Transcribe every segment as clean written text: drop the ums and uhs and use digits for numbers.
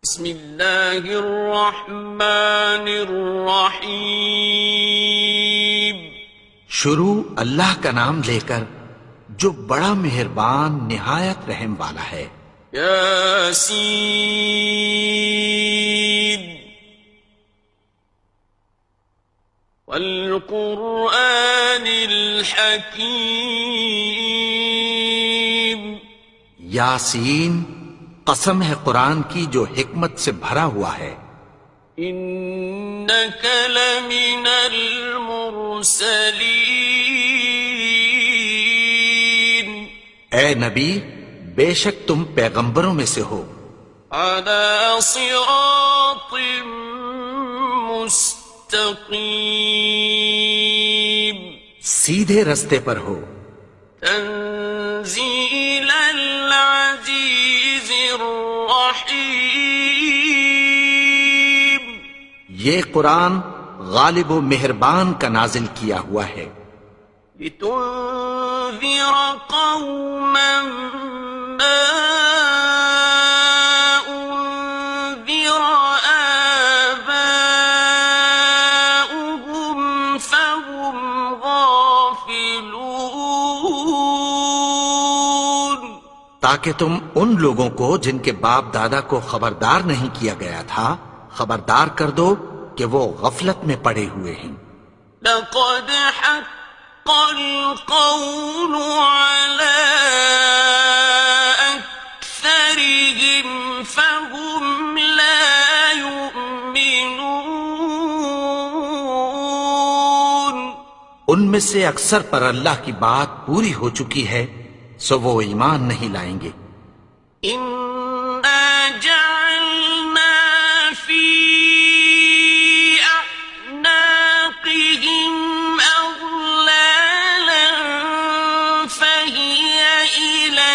بسم اللہ الرحمن الرحیم. شروع اللہ کا نام لے کر جو بڑا مہربان نہایت رحم والا ہے. یاسین والقرآن الحکیم. یاسین، قسم ہے قرآن کی جو حکمت سے بھرا ہوا ہے. انک لمن المرسلین. اے نبی، بے شک تم پیغمبروں میں سے ہو. علی صراط مستقیم. سیدھے رستے پر ہو. تنزیل العزیز الرحیم. یہ قرآن غالب و مہربان کا نازل کیا ہوا ہے. لتنذر قوما ما انذر آباؤهم فهم غافلون. تاکہ تم ان لوگوں کو جن کے باپ دادا کو خبردار نہیں کیا گیا تھا خبردار کر دو کہ وہ غفلت میں پڑے ہوئے ہیں. لقد حق القول على أكثرهم فهم لا يؤمنون. ان میں سے اکثر پر اللہ کی بات پوری ہو چکی ہے سو وہ ایمان نہیں لائیں گے. إنا جعلنا في أعناقهم أغلالا فهي إلى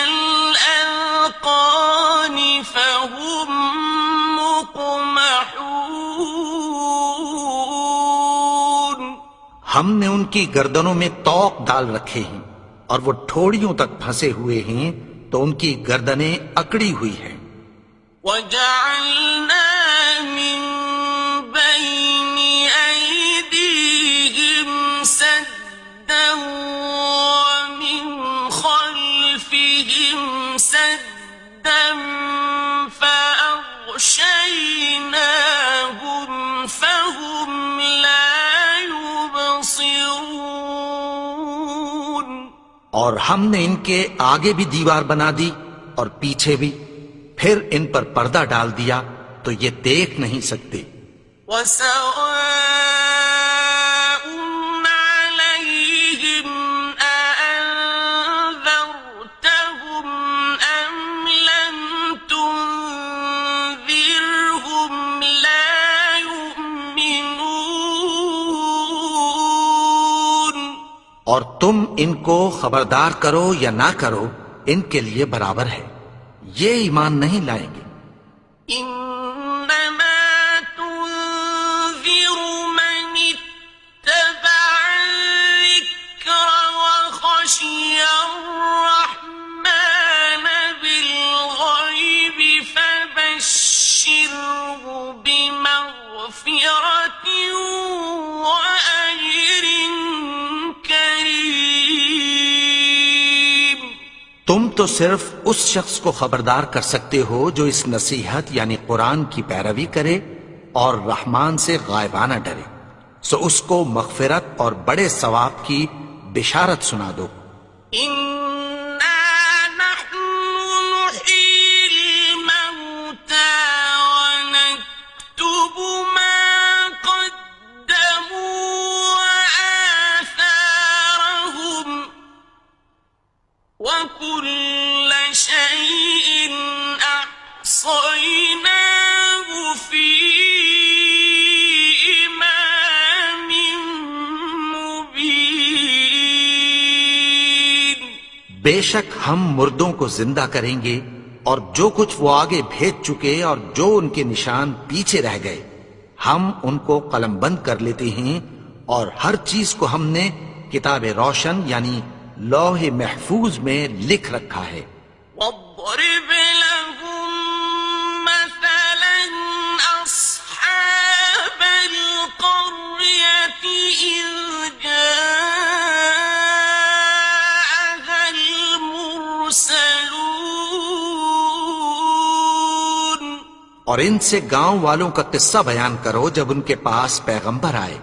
الأذقان فهم مقمحون. ہم نے ان کی گردنوں میں طوق ڈال رکھے ہیں اور وہ ٹھوڑیوں تک پھنسے ہوئے ہیں تو ان کی گردنیں اکڑی ہوئی ہیں. وَجَعَلْنَا مِن بَيْنِ أَيْدِيهِمْ سَدًّا وَمِنْ خَلْفِهِمْ سَدًّا فَأَغْشَيْنَاهُمْ فَهُمْ لَا يُبْصِرُونَ. اور ہم نے ان کے آگے بھی دیوار بنا دی اور پیچھے بھی، پھر ان پر پردہ ڈال دیا تو یہ دیکھ نہیں سکتے. وَسَوَاءٌ عَلَيْهِمْ أَأَنذَرْتَهُمْ أَمْ لَمْ تُنذِرْهُمْ لَا يُؤْمِنُونَ. اور تم ان کو خبردار کرو یا نہ کرو ان کے لیے برابر ہے، یہ ایمان نہیں لائیں گے. إنما تنذر من اتبع الذكر وخشي الرحمن بالغيب فبشره بمغفرة وأجر كريم. تم تو صرف اس شخص کو خبردار کر سکتے ہو جو اس نصیحت یعنی قرآن کی پیروی کرے اور رحمان سے غائبانہ ڈرے، سو اس کو مغفرت اور بڑے ثواب کی بشارت سنا دو. إنا نحن نحيي الموتى ونكتب ما قدموا وآثارهم وكل شيء أحصيناه في إمام مبين. بے شک ہم مردوں کو زندہ کریں گے اور جو کچھ وہ آگے بھیج چکے اور جو ان کے نشان پیچھے رہ گئے ہم ان کو قلم بند کر لیتے ہیں اور ہر چیز کو ہم نے کتاب روشن یعنی لوح محفوظ میں لکھ رکھا ہے. واضرب لهم مثلا اور ان سے گاؤں والوں کا قصہ بیان کرو جب ان کے پاس پیغمبر آئے.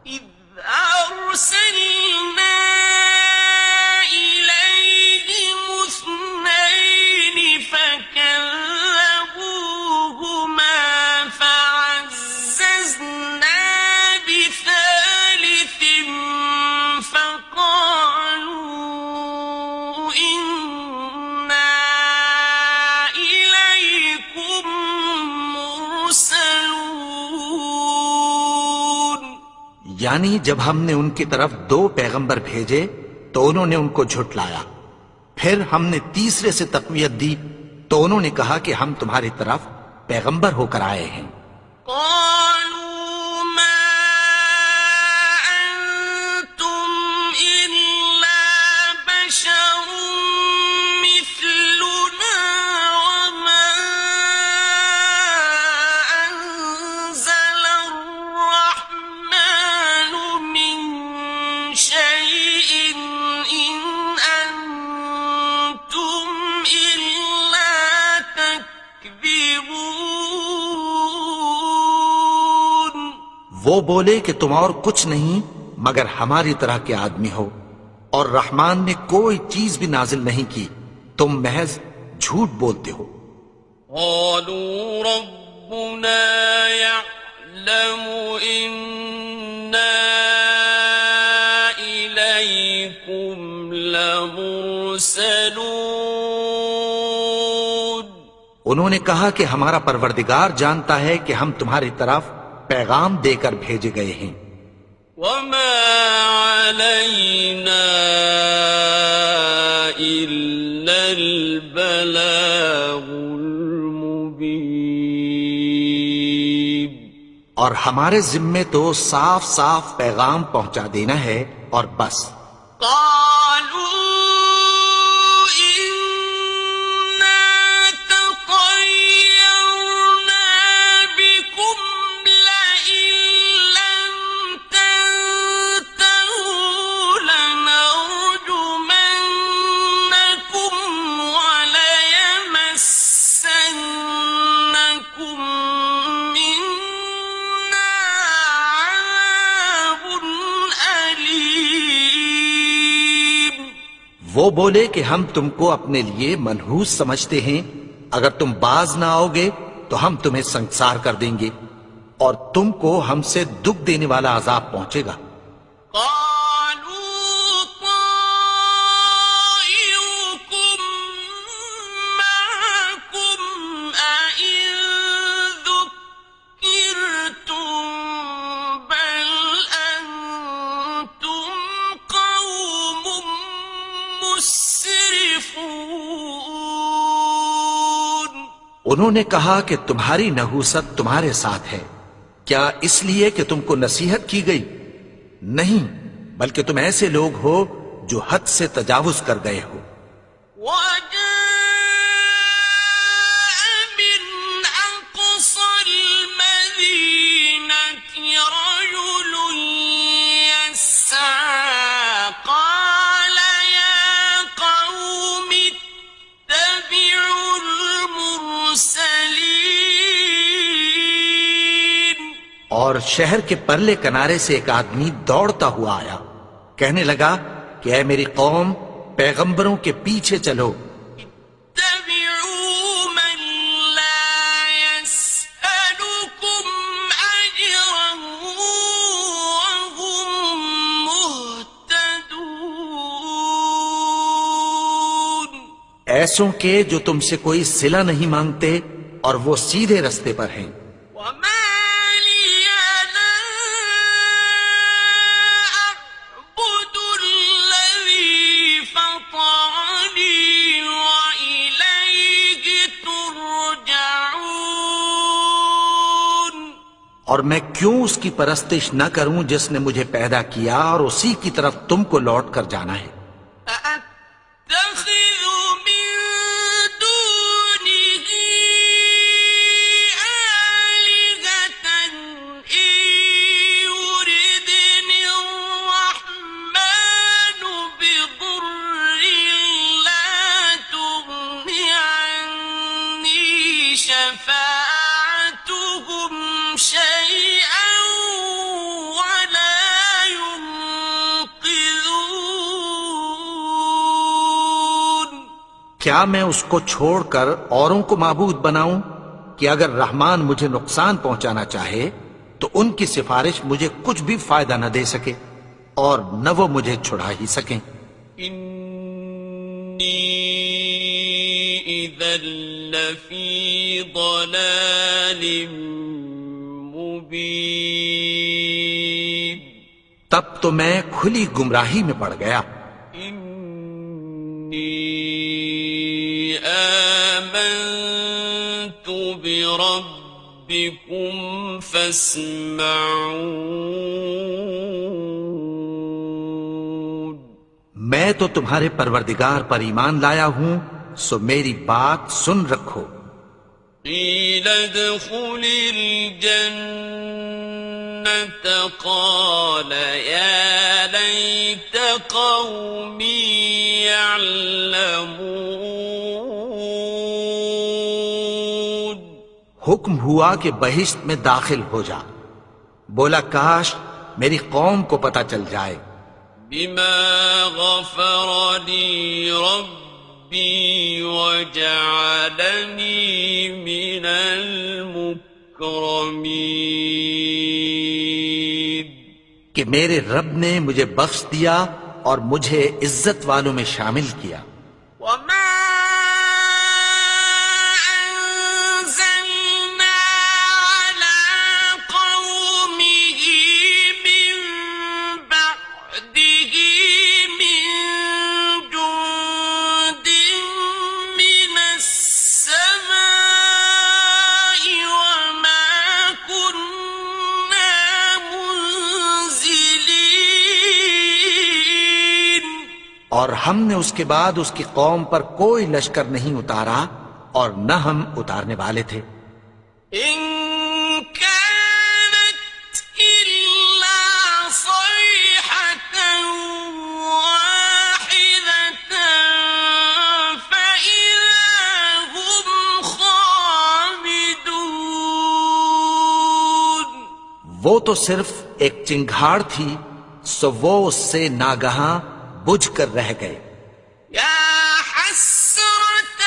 إذ أرسلنا إليهم اثنين فكذبوهما فعززنا بثالث فقالوا إنا إليكم مرسلون. یعنی جب ہم نے ان کی طرف 2 پیغمبر بھیجے تو انہوں نے ان کو جھٹلایا. پھر ہم نے تیسرے سے تقویت دی تو انہوں نے کہا کہ ہم تمہاری طرف پیغمبر ہو کر آئے ہیں. قالوا ما أنتم إلا بشر مثلنا وما أنزل الرحمن من شيء إن أنتم إلا تكذبون. وہ بولے کہ تم اور کچھ نہیں مگر ہماری طرح کے آدمی ہو اور رحمان نے کوئی چیز بھی نازل نہیں کی، تم محض جھوٹ بولتے ہو. قالوا ربنا يعلم إنا إليكم لمرسلون. انہوں نے کہا کہ ہمارا پروردگار جانتا ہے کہ ہم تمہاری طرف پیغام دے کر بھیجے گئے ہیں. وما علينا إلا البلاغ المبين. اور ہمارے ذمے تو صاف صاف پیغام پہنچا دینا ہے اور بس. قالوا إنا تطيرنا بكم لئن لم تنتهوا لنرجمنكم وليمسنكم منا عذاب أليم. وہ بولے کہ ہم تم کو اپنے لیے منحوس سمجھتے ہیں، اگر تم باز نہ آؤ گے تو ہم تمہیں سنسار کر دیں گے اور تم کو ہم سے دکھ دینے والا عذاب پہنچے گا. قالوا طائركم معكم أئن ذكرتم بل أنتم قوم مسرفون. انہوں نے کہا کہ تمہاری نحوست تمہارے ساتھ ہے، کیا اس لیے کہ تم کو نصیحت کی گئی؟ نہیں، بلکہ تم ایسے لوگ ہو جو حد سے تجاوز کر گئے ہو. وجاء من أقصى المدينة رجل يسعى قال يا قوم اتبعوا المرسلين. اور شہر کے پرلے کنارے سے ایک آدمی دوڑتا ہوا آیا، کہنے لگا کہ اے میری قوم، پیغمبروں کے پیچھے چلو. اتبعوا من لا يسألكم أجرا وهم مهتدون. ایسوں کے جو تم سے کوئی صلہ نہیں مانگتے اور وہ سیدھے رستے پر ہیں. وما لي لا أعبد الذي فطرني وإليه ترجعون. اور میں کیوں اس کی پرستش نہ کروں جس نے مجھے پیدا کیا اور اسی کی طرف تم کو لوٹ کر جانا ہے. أأتخذ من دونه آلهة إن يردني الرحمن بضر لا تغن عني شفاعتهم کیا میں اس کو چھوڑ کر اوروں کو معبود بناؤں کہ اگر رحمان مجھے نقصان پہنچانا چاہے تو ان کی سفارش مجھے کچھ بھی فائدہ نہ دے سکے اور نہ وہ مجھے چھڑا ہی سکیں۔ إني إذا لفي ضلال مبين تب تو میں کھلی گمراہی میں پڑ گیا۔ إني آمنت بربكم فاسمعون میں تو تمہارے پروردگار پر ایمان لایا ہوں، سو میری بات سن رکھو۔ قيل ادخل الجنة قال يا ليت قومي يعلمون حکم ہوا کہ بہشت میں داخل ہو جا، بولا کاش میری قوم کو پتہ چل جائے۔ بما غفر لي ربي وجعلني من المكرمين کہ میرے رب نے مجھے بخش دیا اور مجھے عزت والوں میں شامل کیا۔ وما أنزلنا على قومه من بعده من جند من السماء وما كنا منزلين اور ہم نے اس کے بعد اس کی قوم پر کوئی لشکر نہیں اتارا اور نہ ہم اتارنے والے تھے۔ إن كانت إلا صيحة واحدة فإذا هم خامدون وہ تو صرف ایک چنگھاڑ تھی، سو وہ اس سے ناگہاں بجھ کر رہ گئے۔ يا حسرة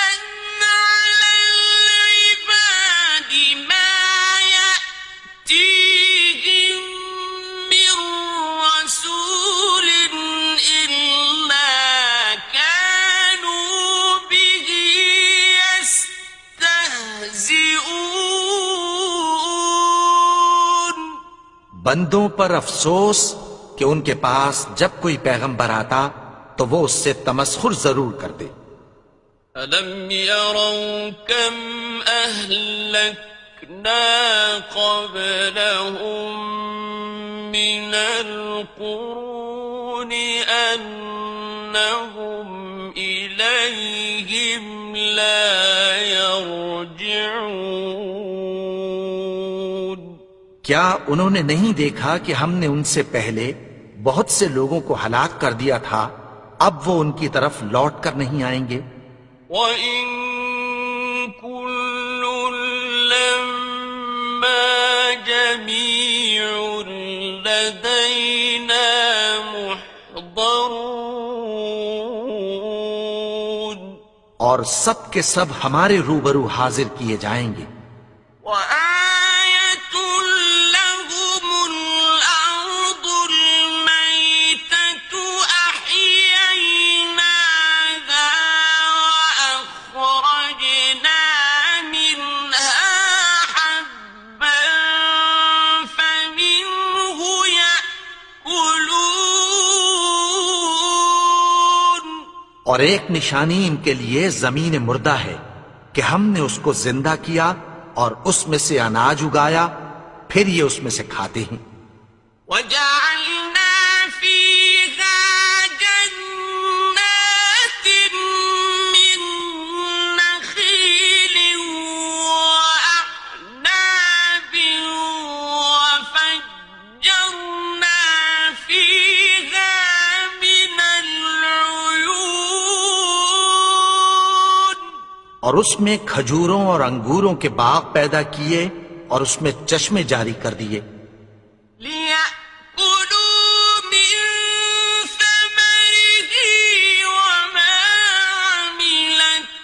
على العباد ما يأتيهم من رسول إلا كانوا به يستهزئون بندوں پر افسوس کہ ان کے پاس جب کوئی پیغمبر آتا تو وہ اس سے تمسخر ضرور کرتے۔ ألم يروا كم أهلكنا قبلهم من القرون أنهم إليهم لا يرجعون کیا انہوں نے نہیں دیکھا کہ ہم نے ان سے پہلے بہت سے لوگوں کو ہلاک کر دیا تھا، اب وہ ان کی طرف لوٹ کر نہیں آئیں گے؟ وَإِن كُلٌّ لَّمَّا جَمِيعٌ لَّدَيْنَا مُحْضَرُونَ اور سب کے سب ہمارے روبرو حاضر کیے جائیں گے۔ وَآيَةٌ لَّهُمُ الْأَرْضُ الْمَيْتَةُ أَحْيَيْنَاهَا وَأَخْرَجْنَا مِنْهَا حَبًّا فَمِنْهُ يَأْكُلُونَ اور ایک نشانی ان کے لیے زمین مردہ ہے کہ ہم نے اس کو زندہ کیا اور اس میں سے اناج اگایا، پھر یہ اس میں سے کھاتے ہیں۔ وَجَعَلْنَا فِيهَا جَنَّاتٍ مِّن نَّخِيلٍ وَأَعْنَابٍ وَفَجَّرْنَا فِيهَا مِنَ الْعُيُونِ اور اس میں کھجوروں اور انگوروں کے باغ پیدا کیے اور اس میں چشمے جاری کر دیے، لِيَأْكُلُوا مِن ثَمَرِهِ وَمَا عَمِلَتْهُ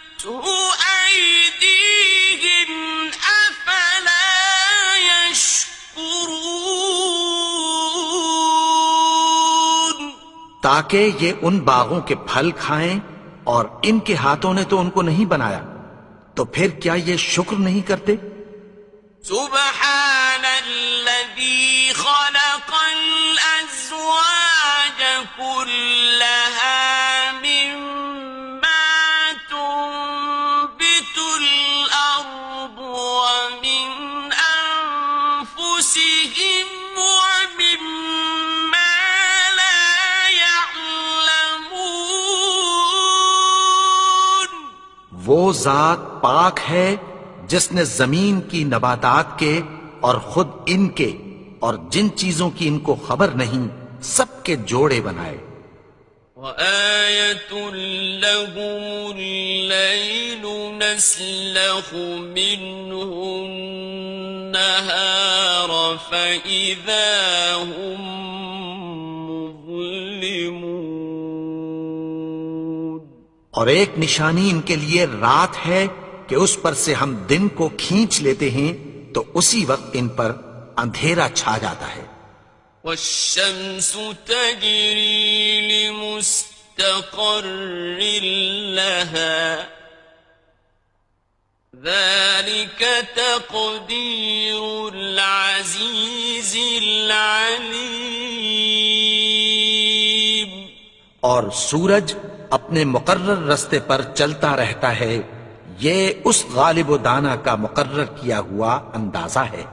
تاکہ یہ ان باغوں کے پھل کھائیں، اور ان کے ہاتھوں نے تو ان کو نہیں بنایا، تو پھر کیا یہ شکر نہیں کرتے؟ سبحان الذي خلق الأزواج كلها مما تنبت الأرض ومن أنفسهم ومما لا يعلمون. وہ ذات پاک ہے جس نے زمین کی نباتات کے اور خود ان کے اور جن چیزوں کی ان کو خبر نہیں سب کے جوڑے بنائے. وَآيَةٌ لَهُمُ اللَّيْلُ نَسْلَخُ مِنْهُ النَّهَارَ فَإِذَا هُمْ مُظْلِمُونَ. اور ایک نشانی ان کے لیے رات ہے کہ اس پر سے ہم دن کو کھینچ لیتے ہیں تو اسی وقت ان پر اندھیرا چھا جاتا ہے. وَالشَّمْسُ تَجْرِي لِمُسْتَقَرٍّ لَهَا ذَلِكَ تَقْدِيرُ الْعَزِيزِ الْعَلِيمِ. اور سورج اپنے مقرر رستے پر چلتا رہتا ہے، یہ اس غالب و دانا کا مقرر کیا ہوا اندازہ ہے.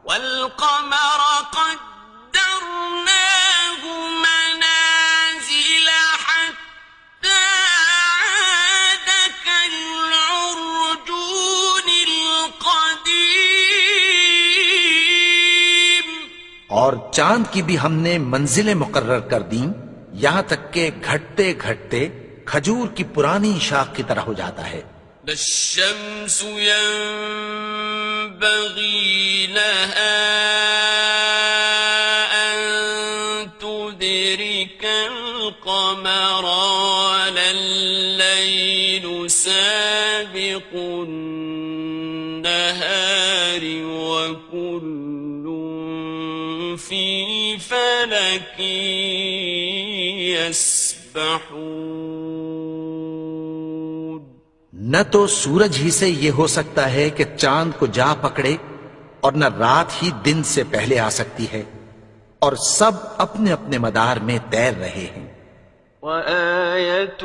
وَالْقَمَرَ قَدَّرْنَاهُ مَنَازِلَ حَتَّى عَادَ كَالْعُرْجُونِ الْقَدِيمِ. اور چاند کی بھی ہم نے منزلیں مقرر کر دیں، یہاں تک کہ گھٹتے گھٹتے کھجور کی پرانی شاخ کی طرح ہو جاتا ہے. لا الشمس ينبغي لها أن تدرك القمر ولا الليل سابق النهار وكل في فلك يسبحون. نہ تو سورج ہی سے یہ ہو سکتا ہے کہ چاند کو جا پکڑے، اور نہ رات ہی دن سے پہلے آ سکتی ہے، اور سب اپنے اپنے مدار میں تیر رہے ہیں. وَآيَةٌ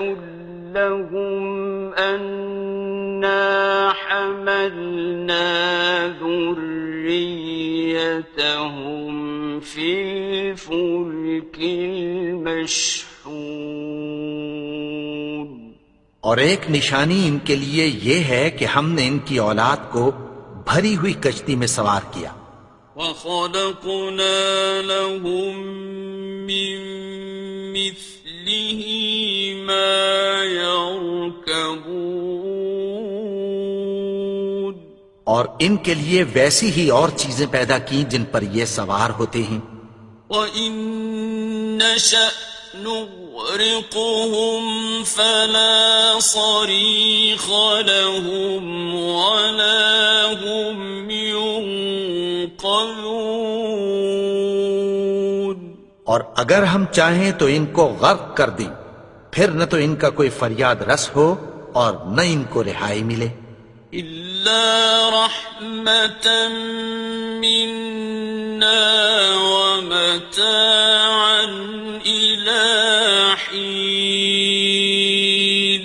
لَهُمْ أَنَّا حَمَلْنَا ذُرِّيَّتَهُمْ فِي الْفُلْكِ الْمَشْحُونِ. اور ایک نشانی ان کے لیے یہ ہے کہ ہم نے ان کی اولاد کو بھری ہوئی کشتی میں سوار کیا. وَخَلَقْنَا لَهُم مِّن مِّثْلِهِ مَا يَرْكَبُونَ. اور ان کے لیے ویسی ہی اور چیزیں پیدا کی جن پر یہ سوار ہوتے ہیں. وَإِن نَّشَأْ نُغْرِقْهُمْ فَلَا صَرِيخَ لَهُمْ وَلَا هُمْ يُنقَذُونَ. اور اگر ہم چاہیں تو ان کو غرق کر دیں، پھر نہ تو ان کا کوئی فریاد رس ہو اور نہ ان کو رہائی ملے. إِلَّا رَحْمَةً مِّنَّا وَمَتَاعًا إِلَىٰ حِينٍ.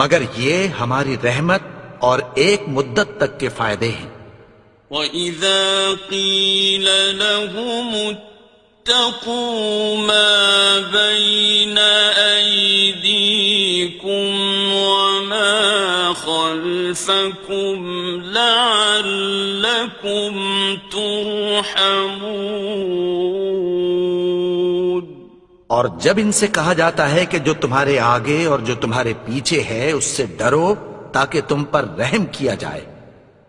مگر یہ ہماری رحمت اور ایک مدت تک کے فائدے ہیں. وَإِذَا قِيلَ لَهُمُ اتَّقُوا مَا بَيْنَ أَيْدِيكُمْ وَمَا خَلْفَكُمْ لَعَلَّكُمْ تُرْحَمُونَ. اور جب ان سے کہا جاتا ہے کہ جو تمہارے آگے اور جو تمہارے پیچھے ہے اس سے ڈرو تاکہ تم پر رحم کیا جائے.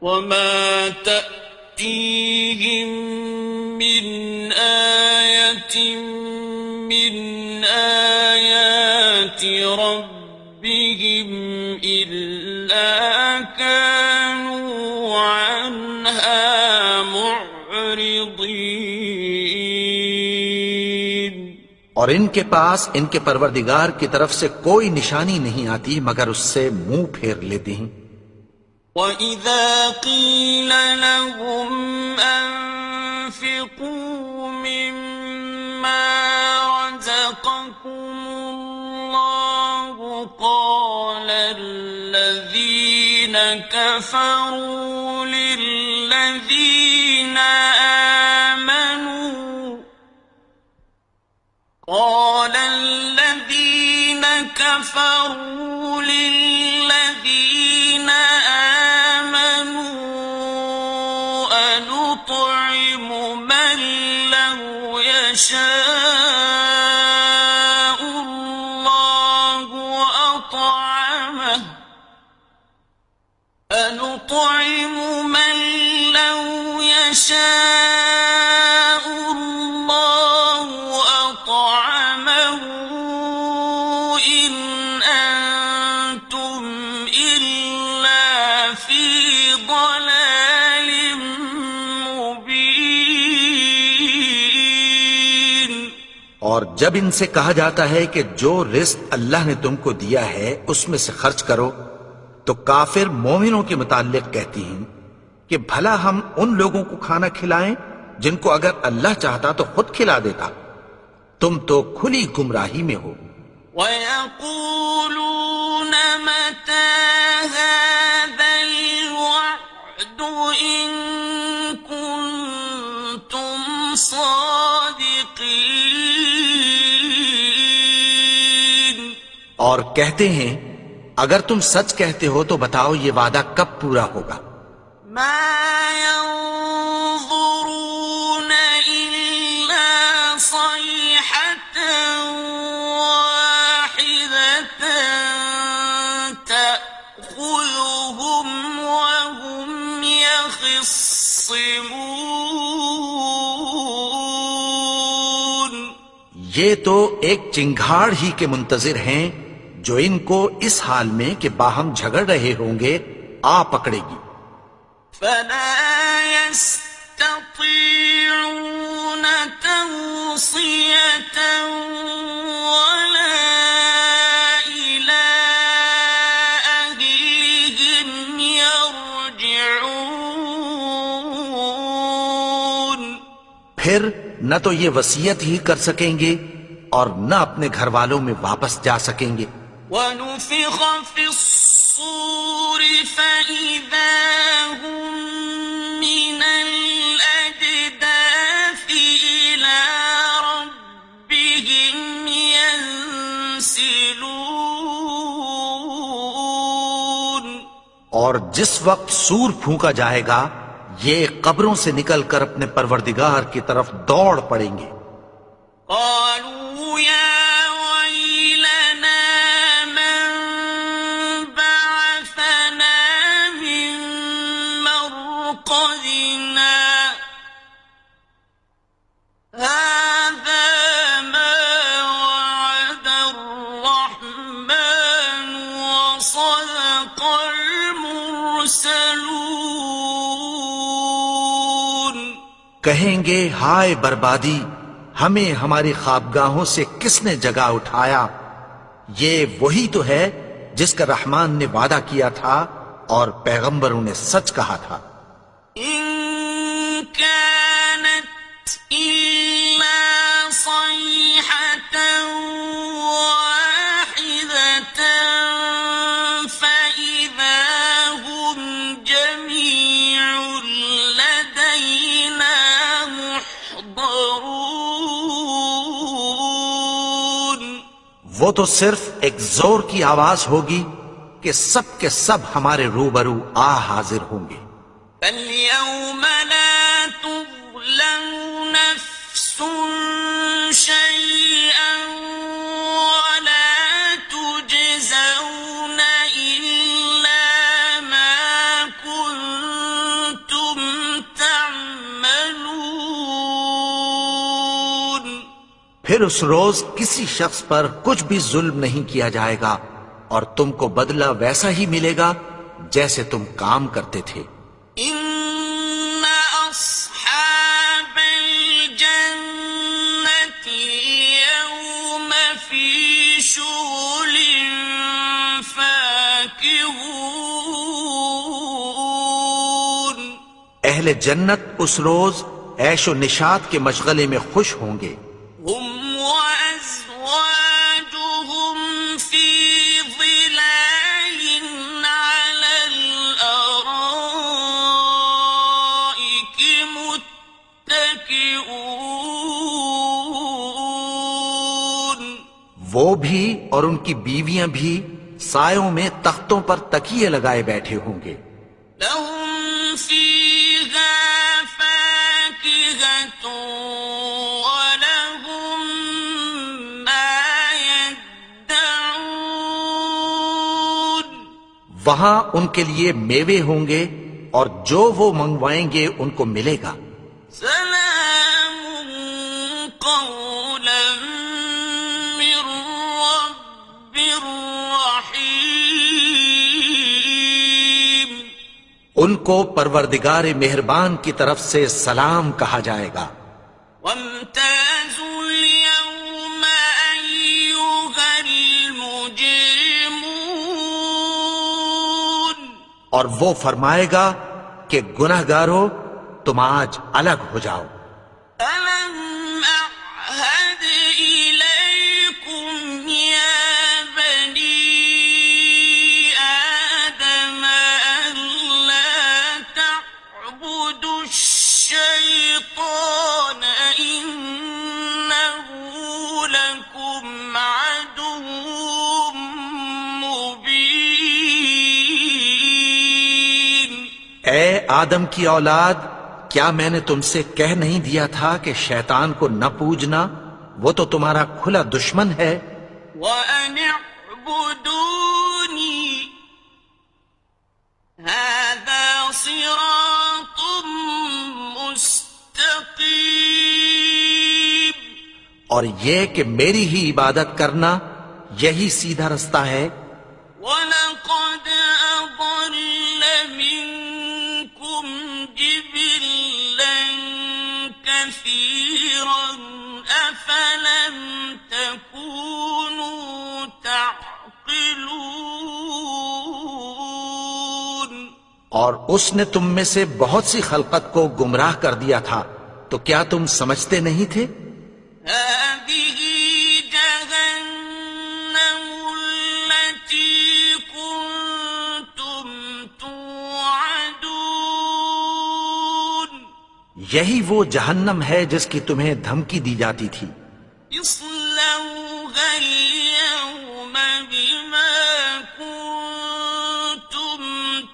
وَمَا تَأْتِيهِم مِّنْ آيَةٍ مِّنْ آيَاتِ رَبِّهِمْ إِلَّا كَانُوا عَنْهَا مُعْرِضِينَ. اور ان کے پاس ان کے پروردگار کی طرف سے کوئی نشانی نہیں آتی مگر اس سے منہ پھیر لیتے ہیں۔ وَإِذَا قِيلَ لَهُمْ أَنفِقُوا مِمَّا رَزَقَكُمُ اللَّهُ قَالَ الَّذِينَ كَفَرُوا لِلَّذِينَ آمَنُوا أَنُطْعِمُ مَن لَّوْ يَشَاءُ اللَّهُ أَطْعَمَهُ إِنْ أَنتُمْ إِلَّا فِي ضَلَالٍ مُّبِينٍ۔ اور جب ان سے کہا جاتا ہے کہ جو رزق اللہ نے تم کو دیا ہے اس میں سے خرچ کرو، تو کافر مومنوں کے متعلق کہتی ہیں کہ بھلا ہم ان لوگوں کو کھانا کھلائیں جن کو اگر اللہ چاہتا تو خود کھلا دیتا، تم تو کھلی گمراہی میں ہو۔ وَيَقُولُونَ مَتَىٰ هَٰذَا الْوَعْدُ إِن كُنتُمْ صَادِقِينَ۔ اور کہتے ہیں اگر تم سچ کہتے ہو تو بتاؤ یہ وعدہ کب پورا ہوگا؟ مَا يَنظُرُونَ إِلَّا صَيْحَةً وَاحِدَةً تَأْخُذُهُمْ وَهُمْ يَخِصِّمُونَ۔ یہ تو ایک چنگھاڑ ہی کے منتظر ہیں جو ان کو اس حال میں کہ باہم جھگڑ رہے ہوں گے آ پکڑے گی۔ فَلَا يَسْتَطِيعُونَ تَوْصِيَةً وَلَا إِلَىٰ أَهْلِهِمْ يَرْجِعُونَ۔ پھر نہ تو یہ وصیت ہی کر سکیں گے اور نہ اپنے گھر والوں میں واپس جا سکیں گے۔ وَنُفِخَ فِي الصُّورِ فَإِذَا هُم مِّنَ الْأَجْدَاثِ إِلَىٰ رَبِّهِمْ يَنسِلُونَ۔ اور جس وقت سور پھونکا جائے گا یہ قبروں سے نکل کر اپنے پروردگار کی طرف دوڑ پڑیں گے۔ قالوا يا ويلنا من بعثنا من مرقدنا هذا ما وعد الرحمن وصدق المرسلون۔ کہیں گے ہائے بربادی، ہمیں ہماری خوابگاہوں سے کس نے جگا اٹھایا؟ یہ وہی تو ہے جس کا رحمان نے وعدہ کیا تھا اور پیغمبروں نے سچ کہا تھا۔ إن كانت إلا صيحة واحدة فإذا هم جميع لدينا محضرون۔ وہ تو صرف ایک زور کی آواز ہوگی کہ سب کے سب ہمارے روبرو آ حاضر ہوں گے۔ فَالْيَوْمَ لَا تُظْلَمُ نَفْسٌ شَيْئًا وَلَا تُجْزَوْنَ إِلَّا مَا كُنتُمْ تَعْمَلُونَ۔ پھر اس روز کسی شخص پر کچھ بھی ظلم نہیں کیا جائے گا اور تم کو بدلہ ویسا ہی ملے گا جیسے تم کام کرتے تھے۔ إِنَّ أَصْحَابَ الْجَنَّةِ الْيَوْمَ فاكهون اہل جنت اس روز عیش و نشاط کے مشغلے میں خوش ہوں گے. هم وأزواجهم في ظلال على الأرائك متكئون وہ بھی اور ان کی بیویاں بھی سایوں میں تختوں پر تکیے لگائے بیٹھے ہوں گے. لهم فيها فاكهة ولهم ما يدعون وہاں ان کے لیے میوے ہوں گے اور جو وہ منگوائیں گے ان کو ملے گا. سلام قولا من رب رحيم ان کو پروردگار مہربان کی طرف سے سلام کہا جائے گا. وامتازوا اليوم أيها المجرمون اور وہ فرمائے گا کہ گنہگارو تم آج الگ ہو جاؤ. ألم أعهد إليكم يا بني آدم ألا تعبدوا الشيطان إنه لكم عدو مبين اے آدم کی اولاد، کیا میں نے تم سے کہہ نہیں دیا تھا کہ شیطان کو نہ پوجنا؟ وہ تو تمہارا کھلا دشمن ہے. وأن اعبدوني هذا صراط مستقيم اور یہ کہ میری ہی عبادت کرنا یہی سیدھا رستہ ہے. وَلَقَدْ أَضَلَّ مِنكُمْ جِبِلًّا كَثِيرًا أَفَلَمْ تَكُونُوا تَعْقِلُونَ اور اس نے تم میں سے بہت سی خلقت کو گمراہ کر دیا تھا، تو کیا تم سمجھتے نہیں تھے؟ هذه جهنم التي كنتم توعدون یہی وہ جہنم ہے جس کی تمہیں دھمکی دی جاتی تھی. اصلوها اليوم بما كنتم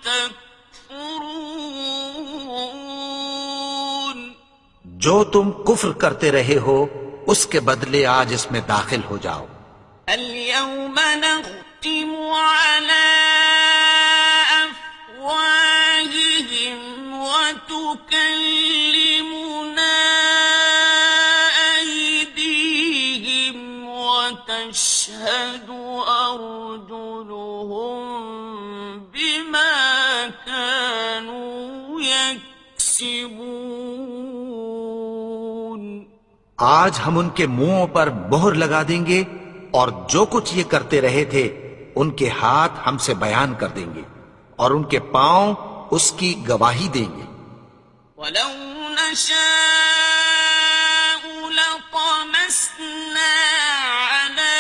تكفرون جو تم کفر کرتے رہے ہو اس کے بدلے آج اس میں داخل ہو جاؤ. اليوم نختم على أفواههم وتكلمنا أيديهم وتشهد أرجلهم بما كانوا يكسبون آج ہم ان کے منہوں پر مہر لگا دیں گے اور جو کچھ یہ کرتے رہے تھے ان کے ہاتھ ہم سے بیان کر دیں گے اور ان کے پاؤں اس کی گواہی دیں گے. ولو نشاء لطمسنا على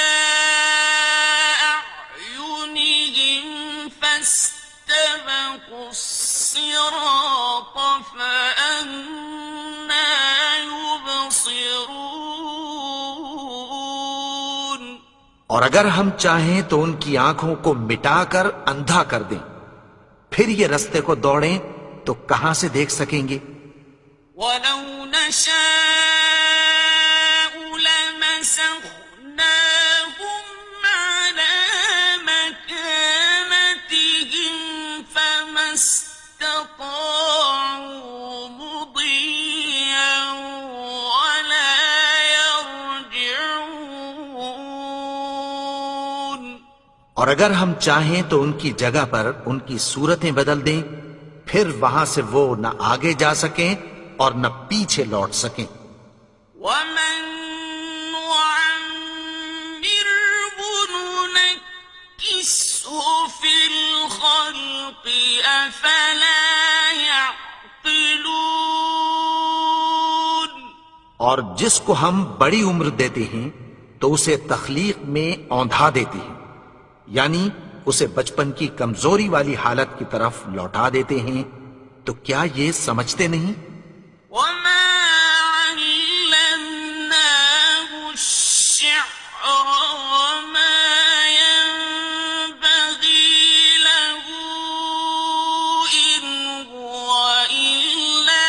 أعينهم فاستبقوا الصراط فأنى يبصرون اور اگر ہم چاہیں تو ان کی آنکھوں کو مٹا کر اندھا کر دیں، پھر یہ رستے کو دوڑیں تو کہاں سے دیکھ سکیں گے؟ ولو نشاء لمسخناهم على مكانتهم فما استطاعوا مضيا ولا يرجعون اور اگر ہم چاہیں تو ان کی جگہ پر ان کی صورتیں بدل دیں، پھر وہاں سے وہ نہ آگے جا سکیں اور نہ پیچھے لوٹ سکیں. ومن نعمره ننكسه في الخلق أفلا يعقلون اور جس کو ہم بڑی عمر دیتے ہیں تو اسے تخلیق میں اوندھا دیتے ہیں، یعنی اسے بچپن کی کمزوری والی حالت کی طرف لوٹا دیتے ہیں، تو کیا یہ سمجھتے نہیں؟ وما علمناه الشعر وما ينبغي له إن هو إلا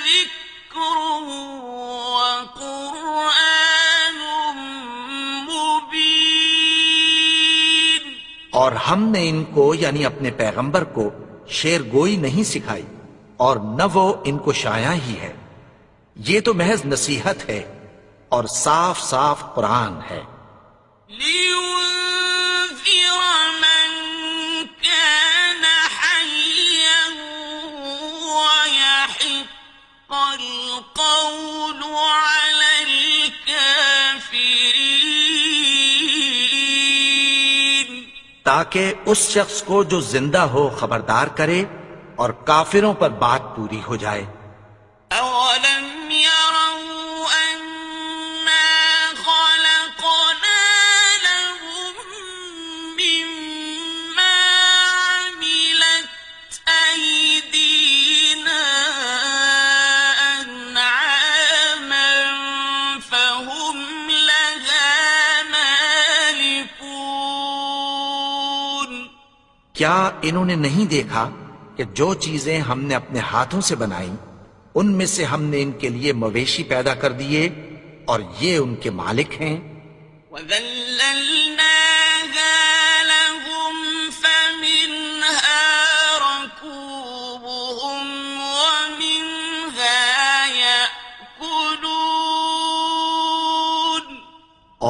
ذكر وقرآن مبين اور ہم نے ان کو یعنی اپنے پیغمبر کو شعر گوئی نہیں سکھائی، اور نہ وہ ان کو شایع ہی ہے، یہ تو محض نصیحت ہے اور صاف صاف قرآن ہے، لينذر من كان حيا ويحق القول على الكافرين تاکہ اس شخص کو جو زندہ ہو خبردار کرے اور کافروں پر بات پوری ہو جائے۔ أولم يروا أنا خلقنا لهم مما عملت أيدينا أنعاما فهم لها مالكون کیا انہوں نے نہیں دیکھا کہ جو چیزیں ہم نے اپنے ہاتھوں سے بنائیں ان میں سے ہم نے ان کے لیے مویشی پیدا کر دیے اور یہ ان کے مالک ہیں؟ وَذَلَّلْنَاهَا لَهُمْ فَمِنْهَا رَكُوبُهُمْ وَمِنْهَا يَأْكُلُونَ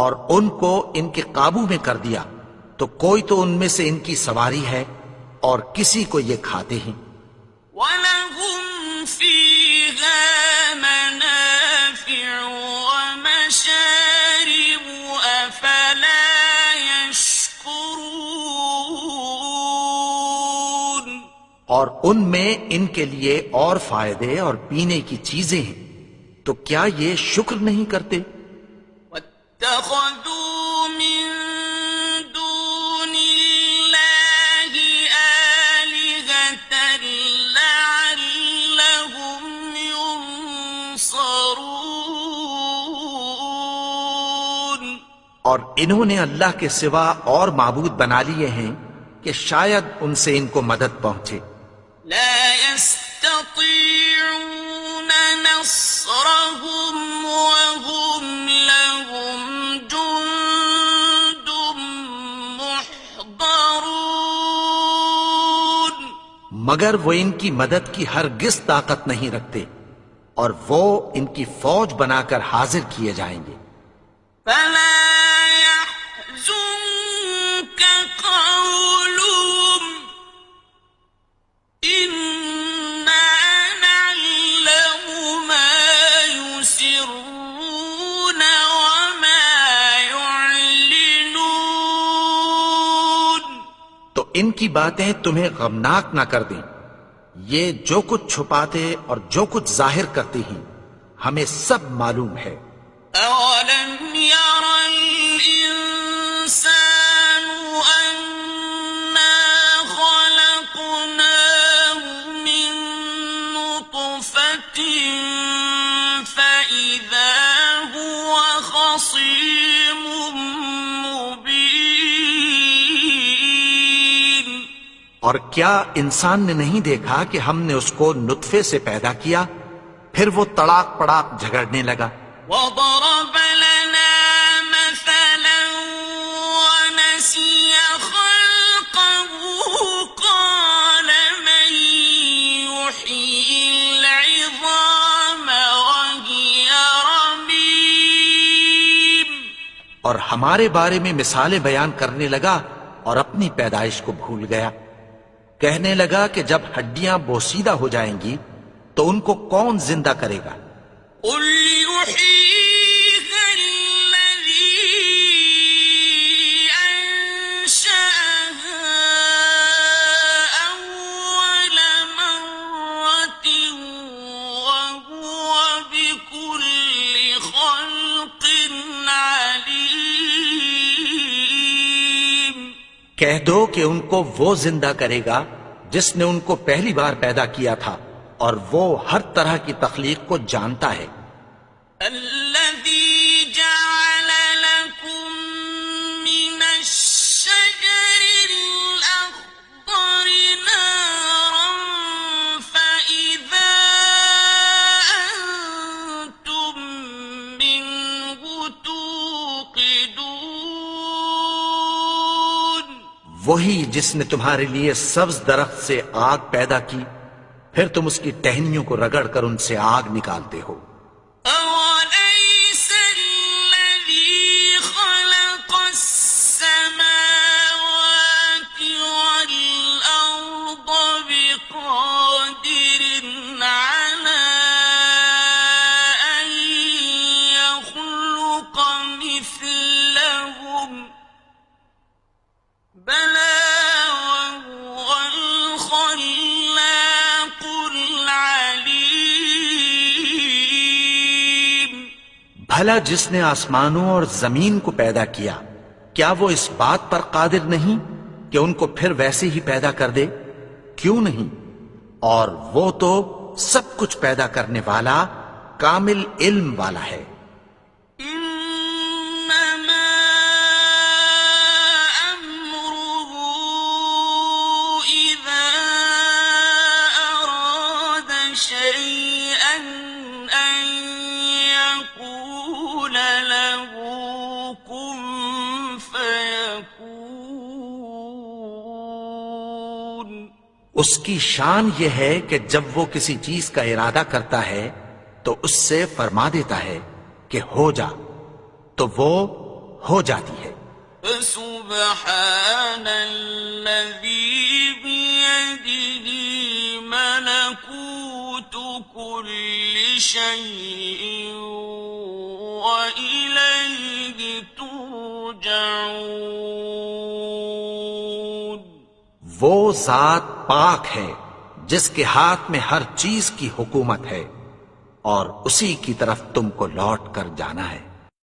اور ان کو ان کے قابو میں کر دیا تو کوئی تو ان میں سے ان کی سواری ہے اور کسی کو یہ کھاتے ہیں۔ وَلَهُمْ فِيهَا مَنَافِعُ وَمَشَارِبُ أَفَلَا يَشْكُرُونَ اور ان میں ان کے لیے اور فائدے اور پینے کی چیزیں ہیں، تو کیا یہ شکر نہیں کرتے؟ وَاتَّخَذُوا مِن دُونِ اللَّهِ آلِهَةً لَعَلَّهُمْ يُنصَرُونَ اور انہوں نے اللہ کے سوا اور معبود بنا لیے ہیں کہ شاید ان سے ان کو مدد پہنچے۔ لا يستطيعون نصرهم وهم لهم جند محضرون مگر وہ ان کی مدد کی ہرگز طاقت نہیں رکھتے اور وہ ان کی فوج بنا کر حاضر کیے جائیں گے۔ فلا يحزنك قولهم إنا نعلم ما يسرون وما يعلنون تو ان کی باتیں تمہیں غمناک نہ کر دیں، یہ جو کچھ چھپاتے اور جو کچھ ظاہر کرتے ہیں ہمیں سب معلوم ہے۔ أولم ير الإنسان أنا خلقناه من نطفة فإذا هو خصيم مبين اور کیا انسان نے نہیں دیکھا کہ ہم نے اس کو نطفے سے پیدا کیا، پھر وہ تڑاک پڑاک جھگڑنے لگا۔ وضرب لنا مثلا ونسي خلقه قال من يحيي العظام وهي رميم اور ہمارے بارے میں مثالیں بیان کرنے لگا اور اپنی پیدائش کو بھول گیا۔ کہنے لگا کہ جب ہڈیاں بوسیدہ ہو جائیں گی تو ان کو کون زندہ کرے گا؟ قل يحييها الذي أنشأها کہہ دو کہ ان کو وہ زندہ کرے گا جس نے ان کو پہلی بار پیدا کیا تھا، اور وہ ہر طرح کی تخلیق کو جانتا ہے۔ الذي جعل لكم من الشجر الأخضر نارا فإذا أنتم منه توقدون، وہی جس نے تمہارے لیے سبز درخت سے آگ پیدا کی، پھر تم اس کی ٹہنیوں کو رگڑ کر ان سے آگ نکالتے ہو۔ أوليس الذي خلق السماوات والأرض بقادر على أن يخلق مثلهم بلى وهو الخلاق العليم۔ بھلا جس نے آسمانوں اور زمین کو پیدا کیا، کیا وہ اس بات پر قادر نہیں کہ ان کو پھر ویسے ہی پیدا کر دے؟ کیوں نہیں؟ اور وہ تو سب کچھ پیدا کرنے والا، کامل علم والا ہے۔ إنما أمره إذا أراد شيئا أن يقول له كن فيكون۔ اس کی شان یہ ہے کہ جب وہ کسی چیز کا ارادہ کرتا ہے تو اس سے فرما دیتا ہے کہ ہو جا، تو وہ ہو جاتی ہے۔ فسبحان الذي بيده ملكوت كل شيء وإليه ترجعون۔ وہ ذات پاک ہے جس کے ہاتھ میں ہر چیز کی حکومت ہے، اور اسی کی طرف تم کو لوٹ کر جانا ہے۔